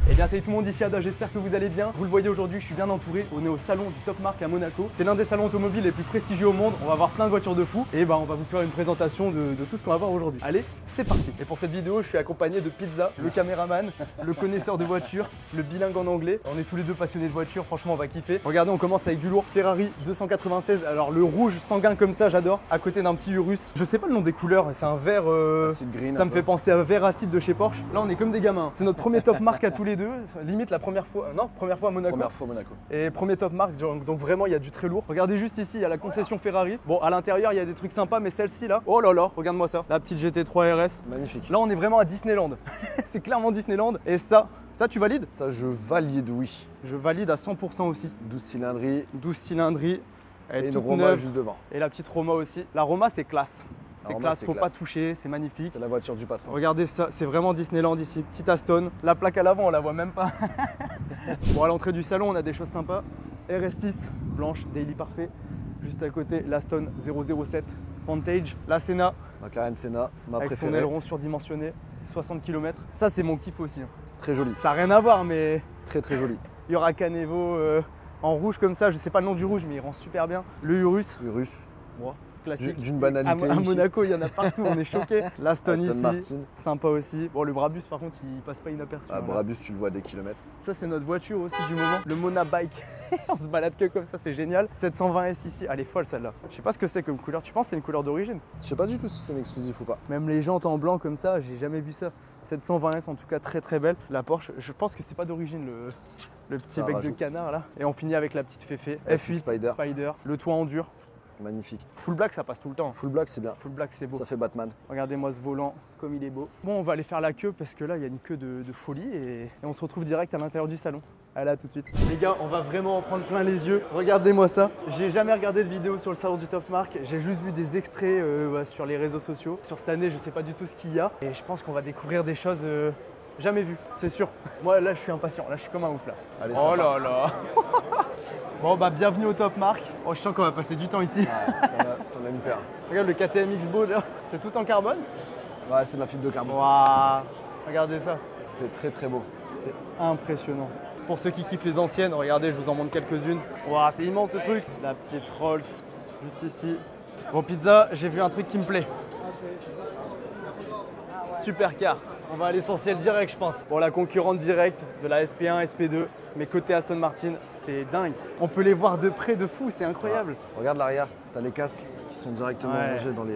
Eh bien salut tout le monde, ici Ada, j'espère que vous allez bien. Vous le voyez aujourd'hui, je suis bien entouré. On est au salon du Top Mark à Monaco. C'est l'un des salons automobiles les plus prestigieux au monde. On va voir plein de voitures de fou. Et on va vous faire une présentation de tout ce qu'on va voir aujourd'hui. Allez, c'est parti. Et pour cette vidéo, je suis accompagné de Pizza, le caméraman, le connaisseur de voitures, le bilingue en anglais. On est tous les deux passionnés de voitures, franchement on va kiffer. Regardez, on commence avec du lourd. Ferrari 296. Alors le rouge sanguin comme ça, j'adore. À côté d'un petit Urus. Je sais pas le nom des couleurs, c'est un vert. Acide green, ça me fait penser à vert acide de chez Porsche. Là on est comme des gamins. C'est notre premier Top Mark à tous les deux. Limite la première fois. Non, première fois à Monaco. Première fois à Monaco. Et premier Top Mark, donc vraiment il y a du très lourd. Regardez juste ici, il y a la concession Ferrari. Bon, à l'intérieur il y a des trucs sympas, mais celle-ci là, oh là là, regarde-moi ça. La petite GT3 RS. Magnifique. Là on est vraiment à Disneyland. C'est clairement Disneyland. Et ça tu valides? Ça je valide, oui. Je valide à 100% aussi. 12 cylindries. 12 cylindries. Elle est Et une toute Roma neuve. juste devant. Et la petite Roma aussi. La Roma c'est classe. C'est Roma, classe, c'est faut classe. pas toucher, c'est magnifique. C'est la voiture du patron. Regardez ça, c'est vraiment Disneyland ici. Petite Aston. La plaque à l'avant, on la voit même pas. Bon, à l'entrée du salon, on a des choses sympas. RS6, blanche, daily parfait. Juste à côté, l'Aston 007 Vantage. La Senna, McLaren Senna, ma avec son préférée. aileron surdimensionné. 60 km. Ça, c'est mon kiff aussi. Très jolie. Ça n'a rien à voir, mais Très très jolie. il y aura Canevo en rouge comme ça. Je sais pas le nom du rouge, mais il rend super bien. Le Urus, Urus. bon, classique. D'une banalité. À ici. Monaco, il y en a partout, on est choqués. L'Aston Aston ici, Martin. sympa aussi. Bon, le Brabus, par contre, il passe pas inaperçu. Ah, hein, là. Brabus, tu le vois à des kilomètres. Ça, c'est notre voiture aussi du moment. Le Mona Bike. On se balade que comme ça, c'est génial. 720S ici, elle est folle celle-là. Je sais pas ce que c'est comme couleur. Tu penses que c'est une couleur d'origine? Je sais pas du tout si c'est une exclusive ou pas. Même les jantes en blanc comme ça, j'ai jamais vu ça. 720S en tout cas, très très belle. La Porsche, je pense que c'est pas d'origine le petit Ça bec de rajoute. canard là. Et on finit avec la petite Féfé. F8 Spider. Le toit en dur. Magnifique. Full black, ça passe tout le temps. Full black, c'est bien. Full black, c'est beau. Ça fait Batman. Regardez-moi ce volant, comme il est beau. Bon, on va aller faire la queue parce que là, il y a une queue de folie et on se retrouve direct à l'intérieur du salon. Allez, à tout de suite. Les gars, on va vraiment en prendre plein les yeux. Regardez-moi ça. J'ai jamais regardé de vidéo sur le salon du Top Mark. J'ai juste vu des extraits sur les réseaux sociaux. Sur cette année, je sais pas du tout ce qu'il y a. Et je pense qu'on va découvrir des choses jamais vues, c'est sûr. Moi, là, je suis impatient. Là, je suis comme un ouf là. Allez, Oh sympa. là là. Bon, bienvenue au Top Mark. Oh, je sens qu'on va passer du temps ici. Ouais, t'en as une paire. Regarde le KTM X-Bow là. C'est tout en carbone. Ouais, c'est de la fibre de carbone. Waouh. Regardez ça. C'est très très beau. C'est impressionnant. Pour ceux qui kiffent les anciennes, regardez, je vous en montre quelques-unes. Waouh, c'est immense ce truc. La petite Rolls, juste ici. Bon, Pizza, j'ai vu un truc qui me plaît. Supercar. On va à l'essentiel direct, je pense. Bon, la concurrente directe de la SP1, SP2, mais côté Aston Martin, c'est dingue. On peut les voir de près, de fou, c'est incroyable. Regarde l'arrière, t'as les casques qui sont directement Ouais. rangés dans les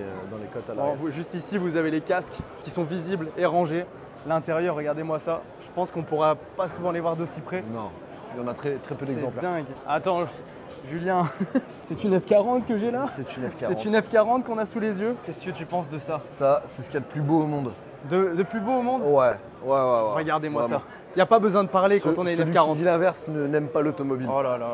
côtes à Bon, l'arrière. juste ici, vous avez les casques qui sont visibles et rangés. L'intérieur, regardez-moi ça. Je pense qu'on pourra pas souvent les voir d'aussi près. Non, il y en a très peu C'est d'exemplaires. dingue. Attends, Julien, c'est une F40 que j'ai là? C'est une F40. C'est une F40 qu'on a sous les yeux. Qu'est-ce que tu penses de ça? Ça, c'est ce qu'il y a de plus beau au monde. De plus beau au monde? Ouais. Regardez-moi Vraiment. ça. Il n'y a pas besoin de parler quand on a une Celui F40. qui dit l'inverse n'aime pas l'automobile. Oh là là,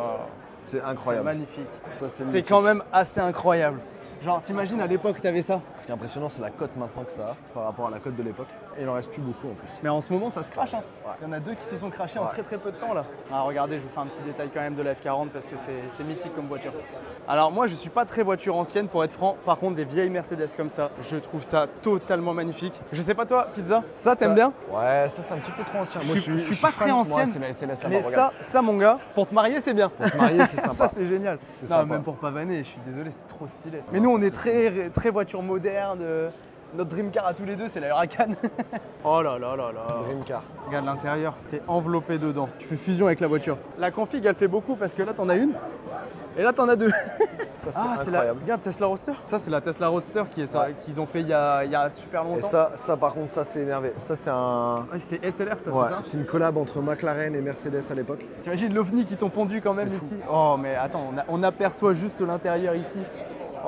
C'est c'est incroyable. magnifique. Toi, C'est mythique. quand même assez incroyable. Genre, t'imagines à l'époque, t'avais ça. Ce qui est impressionnant, c'est la cote maintenant que ça a par rapport à la cote de l'époque. Et il en reste plus beaucoup en plus. Mais en ce moment, ça se crache. Hein. Ouais. Il y en a deux qui se sont crachés en Ouais. très peu de temps là. Ah, regardez, je vous fais un petit détail quand même de la F40 parce que c'est mythique comme voiture. Alors moi, je suis pas très voiture ancienne pour être franc. Par contre, des vieilles Mercedes comme ça, je trouve ça totalement magnifique. Je sais pas toi, Pizza, ça t'aimes bien? Ouais, ça c'est un petit peu trop ancien. Je suis pas très ancienne, C'est la SLS là-bas, Mais regarde. ça, mon gars, pour te marier, c'est bien. Pour te marier, c'est sympa. Ça, c'est génial. C'est Non, sympa. même pour pas vanner, je suis désolé, c'est trop stylé. Mais nous, on est très voiture moderne. Notre dream car à tous les deux, c'est la Huracan. Oh là là là là. Dream car. Regarde l'intérieur, t'es enveloppé dedans. Tu fais fusion avec la voiture. La config, elle fait beaucoup parce que là, t'en as une. Et là, t'en as deux. Ça c'est c'est la. incroyable. Regarde, Tesla Roadster. Ça, c'est la Tesla Roadster qu'ils ont fait il y a super Et longtemps. ça par contre, ça c'est énervé. Ça c'est un. Ah, c'est SLR, ça, Ouais, c'est ça? c'est une collab entre McLaren et Mercedes à l'époque. T'imagines l'OVNI qui t'ont pondu quand même C'est fou. ici? Oh mais attends, on aperçoit juste l'intérieur ici.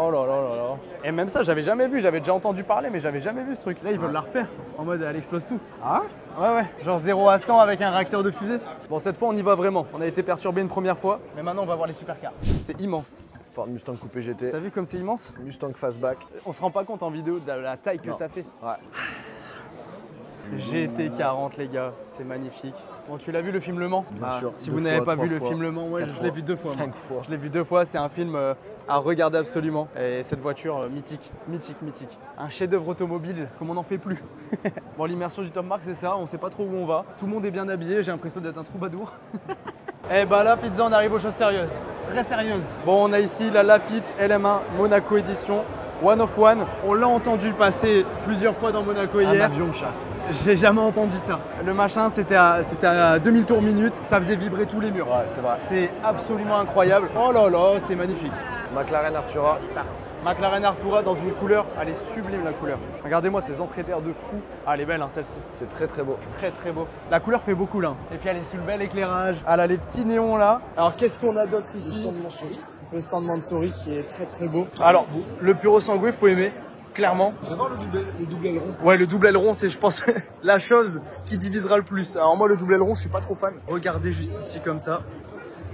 Oh là là là là. Et même ça, j'avais jamais vu, j'avais déjà entendu parler, mais j'avais jamais vu ce truc. Là, ils veulent la refaire en mode elle explose tout. Ah Ouais, genre 0 à 100 avec un réacteur de fusée. Bon, cette fois, on y va vraiment. On a été perturbé une première fois, mais maintenant, on va voir les supercars. C'est immense. Ford Mustang Coupé GT. T'as vu comme c'est immense? Mustang Fastback. On se rend pas compte en vidéo de la taille que Non. ça fait. Ouais. GT40 les gars, c'est magnifique. Bon, tu l'as vu le film Le Mans? Bien sûr. Si vous n'avez pas vu le film Le Mans, ouais, je l'ai vu 2 fois. 5 fois. Je l'ai vu 2 fois, c'est un film à regarder absolument. Et cette voiture mythique, mythique. Un chef-d'œuvre automobile comme on n'en fait plus. Bon, l'immersion du Top Mark, c'est ça, on sait pas trop où on va. Tout le monde est bien habillé, j'ai l'impression d'être un troubadour. Et bah là, pizza, on arrive aux choses sérieuses, très sérieuses. Bon, on a ici la Lafitte LM1 Monaco édition. One of One, on l'a entendu passer plusieurs fois dans Monaco hier. Un avion de chasse. J'ai jamais entendu ça. Le machin, c'était à 2000 tours minute, ça faisait vibrer tous les murs. Ouais, c'est vrai. C'est absolument incroyable. Oh là là, c'est magnifique. McLaren Artura. McLaren Artura dans une couleur, elle est sublime la couleur. Regardez-moi ces entrées d'air de fou. Ah, elle est belle hein, celle-ci. C'est très très beau. Très beau. La couleur fait beaucoup là. Et puis elle est sur le bel éclairage. Elle a les petits néons là. Alors qu'est-ce qu'on a d'autre ici? Le stand Mansouri qui est très beau. Alors, le Puro Sangue, faut aimer, clairement. D'abord le double aileron. Ouais, le double aileron, c'est, je pense, la chose qui divisera le plus. Alors moi, le double aileron, je suis pas trop fan. Regardez juste ici comme ça.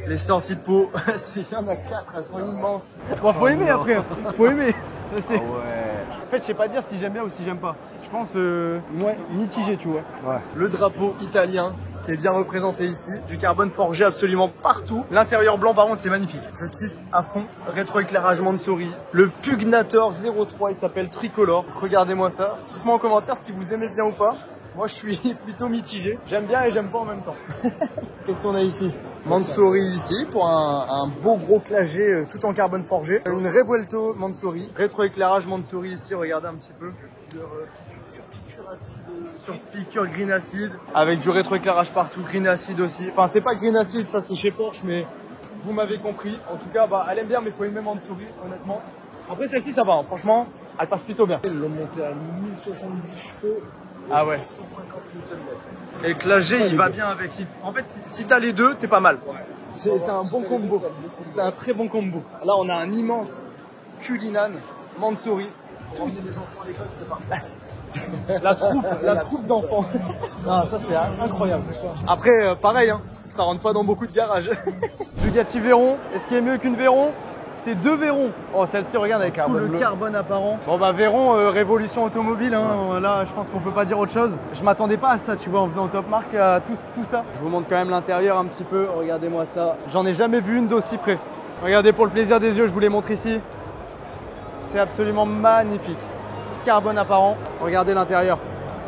Les sorties de peau, s'il y en a 4, elles sont immenses. Bon, faut aimer après, faut aimer. Ah ouais. En fait, je sais pas dire si j'aime bien ou si j'aime pas. Je pense, ouais, mitigé, tu vois. Ouais. Le drapeau italien qui est bien représenté ici, du carbone forgé absolument partout. L'intérieur blanc par contre c'est magnifique. Je kiffe à fond. Rétroéclairage Mansouri. Le Pugnator 03, il s'appelle Tricolore. Regardez-moi ça. Dites-moi en commentaire si vous aimez bien ou pas. Moi je suis plutôt mitigé. J'aime bien et j'aime pas en même temps. Qu'est-ce qu'on a ici? Mansouri ici pour un beau gros clagé tout en carbone forgé. Une Revuelto Mansouri. Rétroéclairage Mansouri ici, regardez un petit peu. Sur piqûre green acid avec du rétroéclairage partout, green acid aussi. Enfin c'est pas green acid, ça c'est chez Porsche, mais vous m'avez compris. En tout cas bah, elle aime bien mais faut aimer Mansouri honnêtement. Après celle-ci ça va hein. Franchement elle passe plutôt bien. Ils l'ont monté à 1070 chevaux. Ah ouais. 750 Nm. Et le clagé il va bien avec. En fait si t'as les deux t'es pas mal. Ouais. C'est un bon combo. C'est un très bon combo. Là on a un immense Cullinan Mansouri. Pour emmener les enfants à l'école c'est parfait. La troupe d'enfants. Non, ça c'est incroyable. Après, pareil, hein, ça rentre pas dans beaucoup de garages. Bugatti Veyron, est-ce qu'il y a mieux qu'une Veyron? C'est 2 Veyrons. Oh, celle-ci, regarde, avec tout le carbone apparent. Bon, bah, Veyron, révolution automobile. Hein. Là, je pense qu'on peut pas dire autre chose. Je m'attendais pas à ça, tu vois, en venant au Top Mark, à tout ça. Je vous montre quand même l'intérieur un petit peu. Regardez-moi ça. J'en ai jamais vu une d'aussi près. Regardez, pour le plaisir des yeux, je vous les montre ici. C'est absolument magnifique. Carbone apparent. Regardez l'intérieur.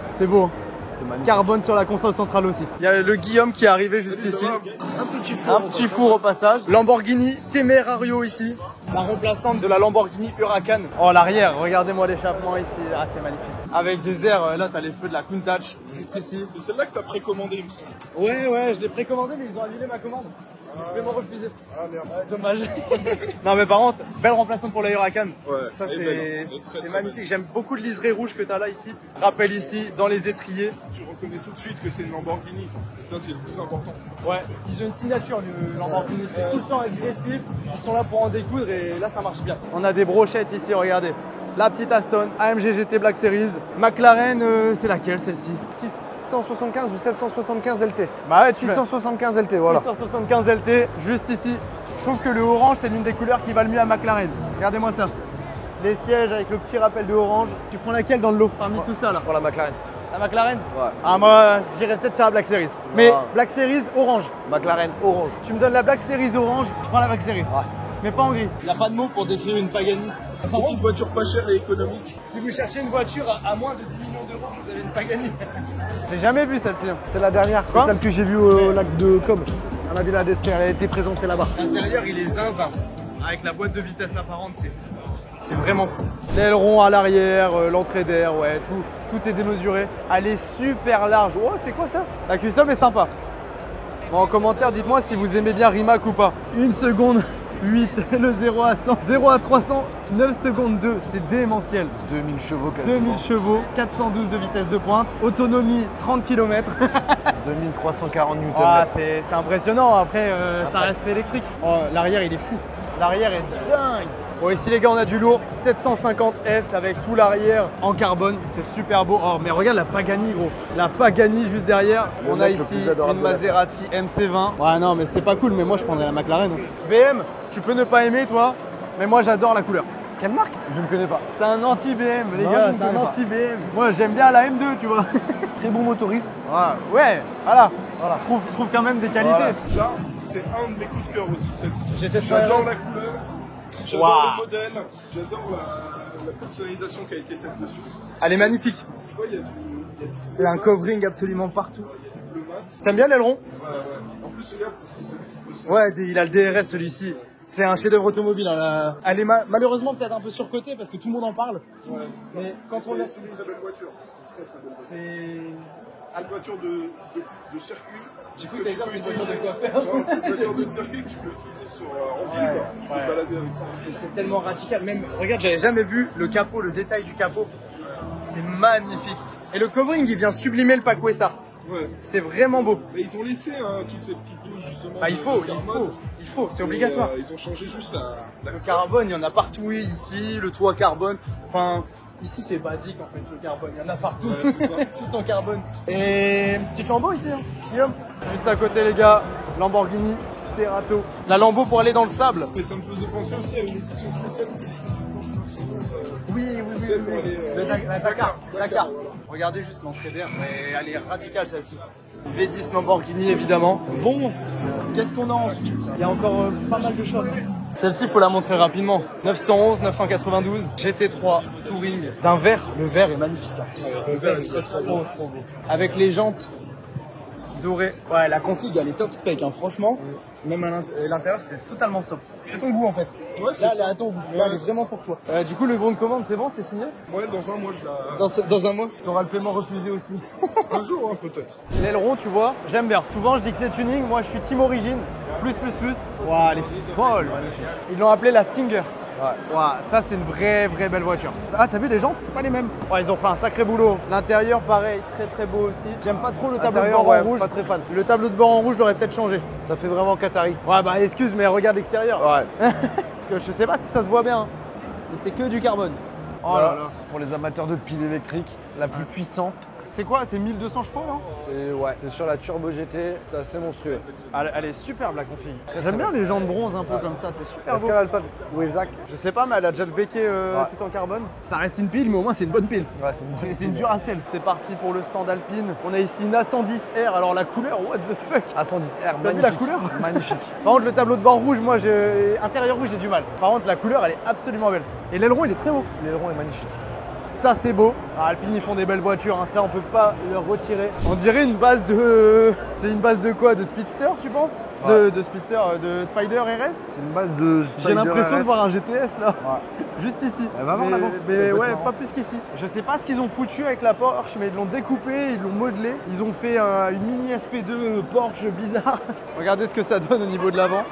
C'est beau. C'est magnifique. Carbone sur la console centrale aussi. Il y a le Guillaume qui est arrivé juste ici. Un petit four au passage. Lamborghini Temerario ici. La remplaçante de la Lamborghini Huracan. Oh l'arrière, regardez-moi l'échappement ici. Ah c'est magnifique. Avec des airs, là t'as les feux de la Countach juste ici. C'est celle-là que t'as précommandé, il me semble. Ouais, je l'ai précommandé mais ils ont annulé ma commande. Je vais m'en refuser. Ah merde. Dommage. Non mais par contre, belle remplaçante pour la Huracan. Ouais, ça elle est belle, hein. c'est magnifique. J'aime beaucoup le liseré rouge que t'as là ici. Rappel ici, dans les étriers. Tu reconnais tout de suite que c'est une Lamborghini. Ça, c'est le plus important. Ouais, ils ont une signature, le Lamborghini. C'est tout le temps agressif. Ils sont là pour en découdre et là ça marche bien. On a des brochettes ici, regardez. La petite Aston, AMG GT Black Series. McLaren, c'est laquelle celle-ci? 675 ou 775 LT. Bah ouais, 675 LT, voilà. 675 LT, juste ici. Je trouve que le orange, c'est l'une des couleurs qui va le mieux à McLaren. Regardez-moi ça. Les sièges avec le petit rappel de orange. Tu prends laquelle dans le lot parmi tout ça là? Je prends la McLaren. La McLaren? Ouais. Ah moi, j'irais peut-être sur la Black Series. Mais Black Series orange. McLaren orange. Tu me donnes la Black Series orange, je prends la Black Series. Ouais. Mais pas en gris. Il n'y a pas de mot pour décrire une Pagani. C'est une voiture pas chère et économique. Si vous cherchez une voiture à moins de 10 millions d'euros, vous avez une Pagani. J'ai jamais vu celle-ci. C'est la dernière. Quoi? C'est celle que j'ai vue au lac de Com. À la Villa d'Ester. Elle a été présentée là-bas. L'intérieur, il est zinzin. Avec la boîte de vitesse apparente, c'est fou. C'est vraiment fou. L'aileron à l'arrière, l'entrée d'air, ouais, tout est démesuré. Elle est super large. Oh, c'est quoi ça? La custom est sympa. Bon, en commentaire, dites-moi si vous aimez bien Rimac ou pas. 1 seconde 8, le 0 à 100, 0 à 300, 9 secondes 2, c'est démentiel. 2000 chevaux quasiment. 2000 chevaux, 412 de vitesse de pointe, autonomie 30 km. 2340 Nm. Ah, c'est impressionnant, après ça reste électrique. Oh, l'arrière il est fou, l'arrière est dingue. Bon ici les gars on a du lourd, 750S avec tout l'arrière en carbone, c'est super beau. Oh mais regarde la Pagani gros, la Pagani juste derrière. On a ici une Maserati MC20. Ouais non mais c'est pas cool mais moi je prendrais la McLaren. BM, tu peux ne pas aimer toi, mais moi j'adore la couleur. Quelle marque? Je ne connais pas. C'est un anti-BM, les Non, gars, je ne c'est un connais pas. anti-BM. Moi, j'aime bien la M2, tu vois. Très bon motoriste. Ouais, voilà. Voilà. Trouve quand même des qualités. Voilà. Là, c'est un de mes coups de cœur aussi, celle-ci. J'étais J'adore la couleur, j'adore Waouh. le modèle, j'adore la personnalisation qui a été faite dessus. Elle est magnifique. Tu vois, il y a du C'est un covering absolument partout. bleu mat. T'aimes bien l'aileron? Ouais. En plus, regarde, c'est celui qui peut se... Ouais, il a le DRS celui-ci. C'est un chef-d'œuvre automobile. Hein. Elle est malheureusement peut-être un peu surcotée parce que tout le monde en parle. Ouais, c'est ça. Mais quand on C'est une très belle voiture. C'est une très belle voiture. C'est. Une voiture de circuit. J'ai que cru que tu t'allais dire peux c'est une voiture de utiliser. coiffeur. Non, c'est une voiture de circuit que tu peux utiliser en ville. Ouais, Quoi. Tu peux ouais. te balader avec ça. Et c'est tellement radical. Même, regarde, j'avais jamais vu le capot, le détail du capot. C'est magnifique. Et le covering, il vient sublimer le Pacuesa. Ouais. C'est vraiment beau. Mais ils ont laissé toutes ces petites touches justement. Bah, il de faut, carbone. c'est obligatoire. Ils ont changé juste la Le carbone, il y en a partout ici, le toit carbone. Enfin, ici c'est basique en fait, le carbone, il y en a partout. Ouais, c'est ça. Tout en carbone. Et petite Lambo ici, hein, Guillaume. Juste à côté, les gars, Lamborghini Sterato. La Lambo pour aller dans le sable. Et ça me faisait penser aussi à une édition spéciale. C'est Oui, Tu sais, pour aller, La Dakar. voilà. Regardez juste l'entrée d'air, mais elle est radicale celle-ci. V10 Lamborghini évidemment. Bon, qu'est-ce qu'on a ensuite? Il y a encore pas mal de choses. Celle-ci, il faut la montrer rapidement. 911, 992, GT3 Touring d'un vert. Le vert est magnifique. Hein. Le vert est très très beau. Trop beau. Avec les jantes dorées. Ouais, la config, elle est top spec, hein, franchement. Même à l'intérieur, c'est totalement sobre. C'est ton goût en fait. Ouais, c'est Là, elle est ça. à ton goût. Là, elle est vraiment pour toi. Du coup, le bon de commande, c'est bon, c'est signé? Ouais, dans un mois, je la. Dans un mois, tu auras le paiement refusé aussi. Un jour, hein, peut-être. L'aileron, tu vois, j'aime bien. Souvent, je dis que c'est tuning. Moi, je suis team origine. Plus. Waouh, elle est folle. Ils l'ont appelée la Stinger. Ouais. Waouh, ça, c'est une vraie belle voiture. Ah, t'as vu les jantes? C'est pas les mêmes. Ouais, ils ont fait un sacré boulot. L'intérieur, pareil, très beau aussi. J'aime pas trop le tableau de bord en rouge. Pas très fan. Le tableau de bord en rouge, je l'aurais peut-être changé. Ça fait vraiment Qatari. Ouais, bah excuse, mais regarde l'extérieur. Ouais. Parce que je sais pas si ça se voit bien. Hein. Mais c'est que du carbone. Oh Voilà. là là. Pour les amateurs de piles électriques, la plus puissante. C'est quoi? C'est 1200 chevaux, non? C'est sur la Turbo GT, c'est assez monstrueux. Elle est superbe la config. Très J'aime bien bien. les gens de bronze un peu comme ça, c'est super Est-ce beau. qu'elle a le pas Wezac? Je sais pas, mais elle a déjà le béquet tout en carbone. Ça reste une pile, mais au moins c'est une bonne pile. Ouais, c'est une bonne C'est une pile. Duracell. C'est parti pour le stand alpine. On a ici une A110R. Alors la couleur, what the fuck? A110R, T'as vu la couleur? Magnifique. Par contre, le tableau de bord rouge, moi, intérieur rouge, j'ai du mal. Par contre, la couleur, elle est absolument belle. Et l'aileron, il est très beau. L'aileron est magnifique. Ça, c'est beau. Alors, Alpine, ils font des belles voitures. Hein. Ça, on peut pas leur retirer. On dirait une base de. C'est une base de quoi? De Speedster, tu penses? Ouais. De Speedster, de Spider RS? C'est une base de J'ai l'impression de RS. voir un GTS là. Ouais. Juste ici. Elle va voir mais, là-bas. mais Ça peut être ouais, marrant. pas plus qu'ici. Je sais pas ce qu'ils ont foutu avec la Porsche, mais ils l'ont découpé, ils l'ont modelé. Ils ont fait une mini SP2 Porsche bizarre. Regardez ce que ça donne au niveau de l'avant.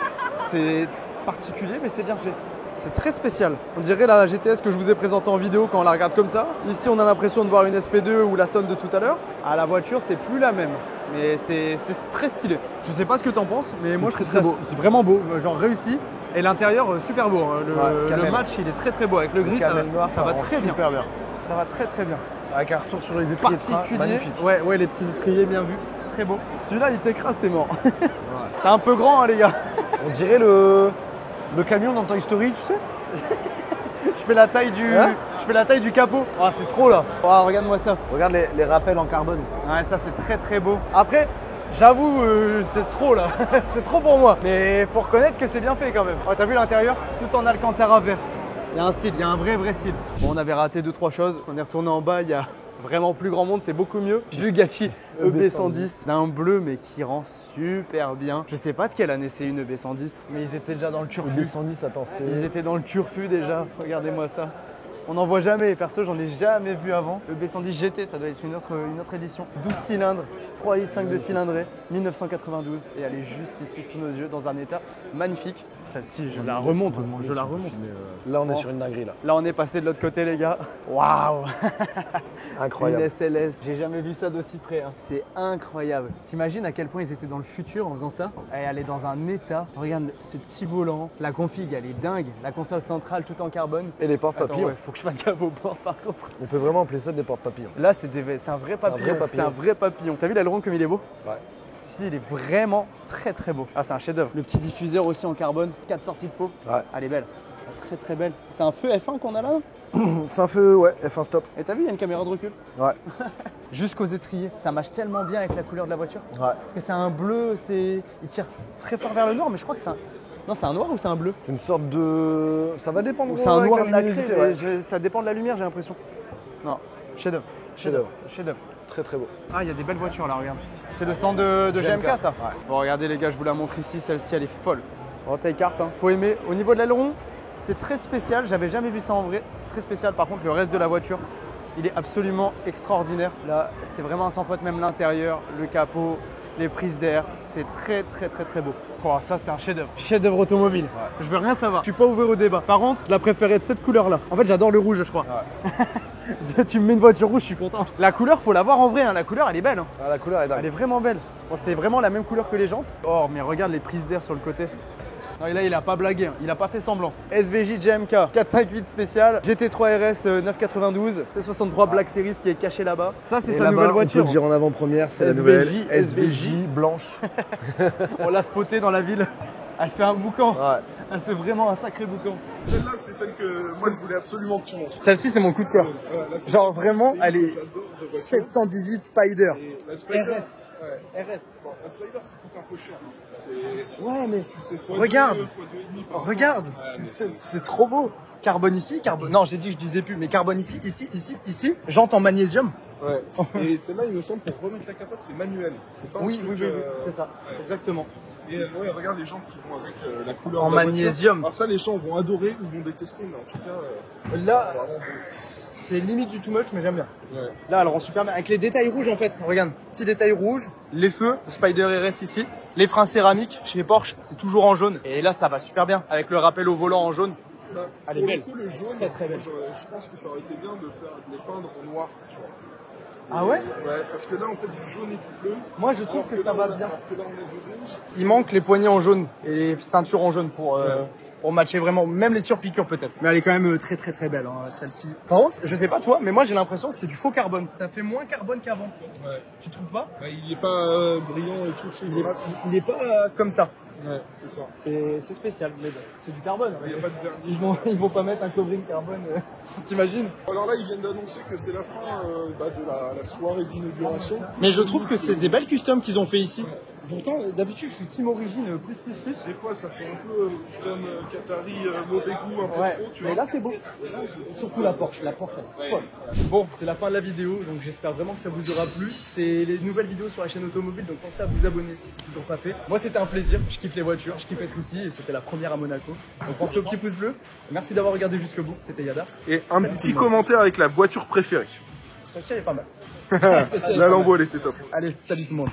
C'est particulier, mais c'est bien fait. C'est très spécial. On dirait la GTS que je vous ai présentée en vidéo quand on la regarde comme ça. Ici, on a l'impression de voir une SP2 ou la Stone de tout à l'heure. À la voiture, c'est plus la même. Mais c'est très stylé. Je sais pas ce que t'en penses, mais C'est moi je très, trouve ça très beau. c'est vraiment beau. Genre réussi. Et l'intérieur, super beau. Hein. Ouais, Le camel. match, il est très beau. Avec le gris, camel noir, ça va rend très bien. super bien. Ça va très bien. Avec un retour sur les étriers de train, Particulier. magnifique. Ouais, les petits étriers bien vus. Très beau. Celui-là, il t'écrase, t'es mort. C'est un peu grand, hein, les gars. On dirait le camion dans Toy Story, tu sais. Je fais la taille du capot. Ah, c'est trop là. Ah, regarde-moi ça. Regarde les rappels en carbone. Ouais, ça c'est très beau. Après, j'avoue, c'est trop là. C'est trop pour moi. Mais faut reconnaître que c'est bien fait quand même. Oh, t'as vu l'intérieur? Tout en alcantara vert. Il y a un style, il y a un vrai style. Bon, on avait raté 2-3 choses. On est retourné en bas, il y a vraiment plus grand monde, c'est beaucoup mieux. Bugatti EB110 d'un bleu mais qui rend super bien. Je sais pas de quelle année c'est une EB110, mais ils étaient déjà dans le turfu. EB110, attends, c'est. Ils étaient dans le turfu déjà. Regardez-moi ça. On n'en voit jamais, perso j'en ai jamais vu avant. Le B110 GT, ça doit être une autre édition. 12 cylindres, 3,5 litres de cylindrée, 1992. Et elle est juste ici sous nos yeux dans un état magnifique. Celle-ci, je la remonte. Là, on est sur une dinguerie là. Là, on est passé de l'autre côté, les gars. Waouh! Incroyable. Une SLS. J'ai jamais vu ça d'aussi près. Hein. C'est incroyable. T'imagines à quel point ils étaient dans le futur en faisant ça? Et elle est dans un état. Regarde ce petit volant. La config, elle est dingue. La console centrale tout en carbone. Et les portes Attends, papillons. ouais, faut que je fasse gaffe aux portes par contre. On peut vraiment appeler ça des portes papillons. Là, c'est un vrai C'est un papillon. vrai papillon. C'est un vrai papillon. T'as vu l'aileron comme il est beau? Ouais. Celui-ci, il est vraiment très beau. Ah, c'est un chef-d'œuvre. Le petit diffuseur aussi en carbone, 4 sorties de peau. Ouais. Elle est belle. très très belle. C'est un feu F1 qu'on a là? C'est un feu, ouais, F1 stop. Et t'as vu, il y a une caméra de recul. Ouais. Jusqu'aux étriers. Ça matche tellement bien avec la couleur de la voiture. Ouais. Parce que c'est un bleu, il tire très fort vers le noir, mais je crois que c'est un... Non, c'est un noir ou c'est un bleu? C'est une sorte de... Ça va dépendre. Ou c'est un avec noir la nacré, luminosité, mais ouais. ça dépend de la lumière, j'ai l'impression. Non, chef-d'œuvre. Chef-d'œuvre. Chef-d'œuvre. Très très beau. Ah, il y a des belles voitures là, regarde. C'est le stand de GMK, ça? Ouais. Bon, regardez les gars, je vous la montre ici, celle-ci elle est folle. Bon, taille carte, hein. Faut aimer. Au niveau de l'aileron, c'est très spécial, j'avais jamais vu ça en vrai. C'est très spécial, par contre, le reste de la voiture, il est absolument extraordinaire. Là, c'est vraiment un sans faute, même l'intérieur, le capot, les prises d'air, c'est très très très très beau. Oh, ça c'est un chef-d'œuvre. Chef-d'œuvre automobile. Ouais. Je veux rien savoir. Je suis pas ouvert au débat. Par contre, la préférée de cette couleur-là. En fait, j'adore le rouge, je crois. Ouais. Tu me mets une voiture rouge, je suis content. La couleur, faut la voir en vrai. Hein. La couleur, elle est belle. Hein. Ah, la couleur est dingue. Elle est vraiment belle. Bon, c'est vraiment la même couleur que les jantes. Oh, mais regarde les prises d'air sur le côté. Non, et là, il a pas blagué, hein. Il a pas fait semblant. SVJ GMK 458 spécial, GT3 RS 992, C63 Black Series qui est caché là-bas. Ça, c'est sa nouvelle voiture. On peut le dire en avant-première, c'est la SVJ, nouvelle SVJ blanche. On l'a spotée dans la ville. Elle fait un boucan. Ouais. Elle fait vraiment un sacré boucan. Celle-là, c'est celle que moi je voulais absolument que tu montres. Celle-ci, c'est mon coup de cœur. Là, c'est- Genre vraiment, c'est elle une est que j'adore de voiture. 718 Spider. Et la Spider, RS. Ouais. RS. Bon, la Spider, ça coûte un peu cher. Hein. C'est- Ouais, mais c'est fois regarde. 2, fois 2,5 par an. Regarde, Ouais, mais c'est trop beau. Carbone ici, carbone. Non, j'ai dit que je disais plus, mais carbone ici, ici. Jante en magnésium. Ouais. Et celle-là, il me semble, pour remettre la capote, c'est manuel. C'est pas un Oui, truc, oui, c'est ça. ouais. Exactement. Et ouais, regarde les jantes qui vont avec la couleur En de la voiture. magnésium. Alors ça, les gens vont adorer ou vont détester, mais en tout cas, Là, c'est vraiment beau. c'est limite du too much, mais j'aime bien. Ouais. Là, alors en super bien. Avec les détails rouges en fait. Regarde, petit détail rouge, les feux, Spider RS ici, les freins céramiques chez Porsche, c'est toujours en jaune. Et là, ça va super bien. Avec le rappel au volant en jaune. Bah, Elle est pour belle. le coup, le jaune, Très, très belle. je pense que ça aurait été bien de les peindre en noir, tu vois. Ah ouais? Ouais, parce que là, on fait du jaune et du bleu. Moi, je trouve Alors que ça là, va bien. Alors que là, on a du rouge. Il manque les poignées en jaune et les ceintures en jaune pour matcher vraiment, même les surpiqûres peut-être. Mais elle est quand même très très très belle, hein, celle-ci. Par contre, je sais pas toi, mais moi j'ai l'impression que c'est du faux carbone. Ça fait moins carbone qu'avant. Ouais. Tu trouves pas? Bah, il est pas brillant et tout, tu sais, Il est pas comme ça. Ouais, c'est ça. C'est spécial, mais bon, c'est du carbone. Il n'y a pas de vernis. Ils vont pas mettre un covering carbone, t'imagines? Alors là, ils viennent d'annoncer que c'est la fin de la soirée d'inauguration. Mais je trouve que c'est des belles customs qu'ils ont fait ici. Pourtant, d'habitude, je suis team origine plus. Des fois, ça fait un peu comme Qatari, mauvais goût, un peu Ouais, trop, tu mais vois. là c'est beau. Surtout la Porsche elle est folle. Bon, c'est la fin de la vidéo, donc j'espère vraiment que ça vous aura plu. C'est les nouvelles vidéos sur la chaîne automobile, donc pensez à vous abonner si c'est toujours pas fait. Moi c'était un plaisir, je kiffe les voitures, je kiffe être ici et c'était la première à Monaco. Donc pensez au petit pouce bleu. Merci d'avoir regardé jusqu'au bout, c'était Yada. Et un Salut tout petit le monde. commentaire avec la voiture préférée. Celle-ci elle est pas mal. La Lambo, elle était top. Allez, salut tout le monde.